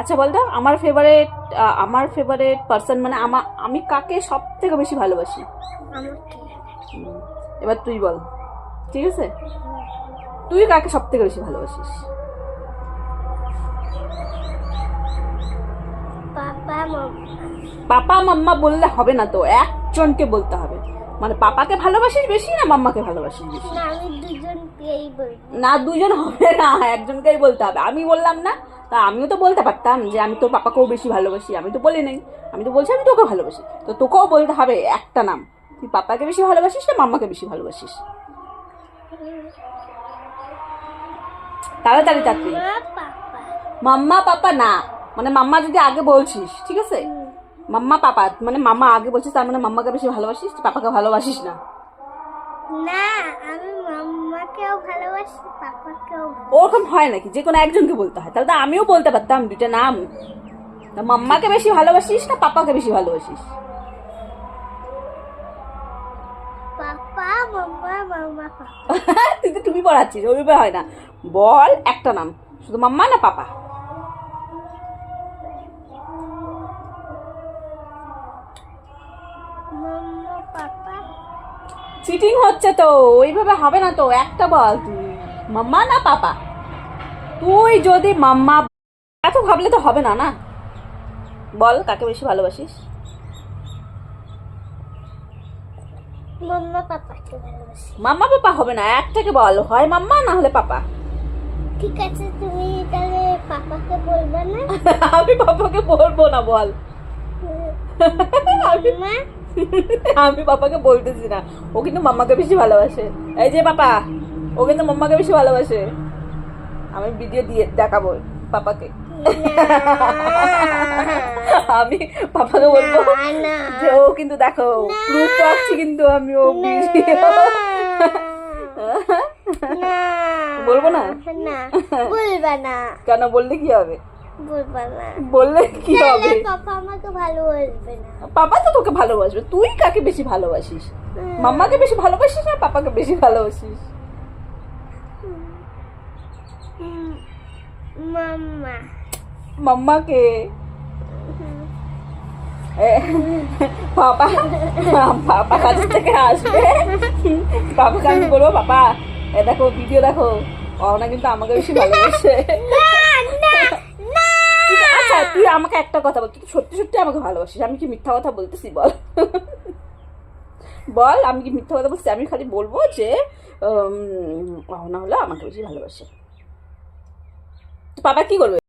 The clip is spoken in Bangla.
আচ্ছা বলতো আমার ফেভারিট পার্সন মানে আমি কাকে সব থেকে বেশি ভালোবাসি? এবার তুই বল, ঠিক আছে? তুই কাকে সব থেকে বেশি ভালোবাসিস? পাপা মাম্মা বললে হবে না তো, একজনকে বলতে হবে। মানে পাপাকে ভালোবাসিস বেশি না মাম্মাকে ভালোবাসিস বেশি? না দুজন হবে না, একজনকেই বলতে হবে। আমি বললাম না, তা আমিও তো বলতে পারতাম যে আমি তোর পাপাকেও বেশি ভালোবাসি, আমি তো বলি নাই। আমি তো বলছি আমি তোকে ভালোবাসি, তো তোকেও বলতে হবে একটা নাম। তুই পাপাকে বেশি ভালোবাসিস না মাম্মাকে বেশি ভালোবাসিস? তাড়াতাড়ি তাড়াতাড়ি। মাম্মা পাপা না, মানে মাম্মা যদি আগে বলছিস ঠিক আছে, মাম্মা পাপা মানে মাম্মা আগে বলছিস, তার মানে মাম্মাকে বেশি ভালোবাসিস, পাপাকে ভালোবাসিস না? না, আমি মাম্মাকেও ভালোবাসি, পাপাকেও। ওরকম হয় নাকি? যে কোনো একজনকে বলতে হয়? তাহলে তো আমিও বলতে পারতাম দুইটা নাম। তা মাম্মাকে বেশি ভালোবাসিস না পাপাকে বেশি ভালোবাসিস? পাপা মাম্মা, মাম্মা পাপা। তুই তো তুমি পড়াচ্ছিস, ওইভাবে হয় না। বল একটা নাম, শুধু মাম্মা না পাপা? মাম্মা পাপা। চিটিং হচ্ছে তো, ওইভাবে হবে না তো। একটা বল তুই, মাম্মা না পাপা? তুই যদি মাম্মা এত ভাবলে তো হবে না না। বল কাকে বেশি ভালোবাসিস? মাম্মা পাপাকে ভালোবাসি। মাম্মা পাপা হবে না, একটাকে বল, হয় মাম্মা না হলে পাপা। ঠিক আছে, তুমি তাহলে পাপাকে বলবে না? আমি পাপাকে বলবো না, বল। মাম্মা। আমি পাপাকে বলতেছি না, ও কিন্তু মাম্মাকে বেশি ভালোবাসে। এই যে পাপা, ও কিন্তু মাম্মাকে বেশি ভালোবাসে। আমি ভিডিও দিয়ে দেখাবো পাপাকে। আমি পাপাকে বলবো যে ও কিন্তু দেখো প্রুফ রাখছি, কিন্তু আমি ও ভিডিও বলবো না। না বলবা না। কেন? বললে কি হবে? বলবা না। বললে কি হবে? পাপা আমাকে ভালোবাসবে না। পাপা তো তোকে ভালোবাসবে। তুই কাকে বেশি ভালোবাসিস? মাম্মাকে বেশি ভালোবাসিস না পাপাকে বেশি ভালোবাসিস? মাম্মা। মাম্মাকে। পাপা পাপা কাছ থেকে আসবে, পাপাকে আমি বলবো পাপা দেখো ভিডিও দেখো, ওনা কিন্তু আমাকে বেশি ভালোবাসে। আচ্ছা তুই আমাকে একটা কথা বল, তুই সত্যি সত্যি আমাকে ভালোবাসিস? আমি কি মিথ্যা কথা বলতেছি? বল বল, আমি কি মিথ্যা কথা বলছি? আমি খালি বলবো যে না হলে আমাকে বেশি ভালোবাসে। পাপা কি করবে?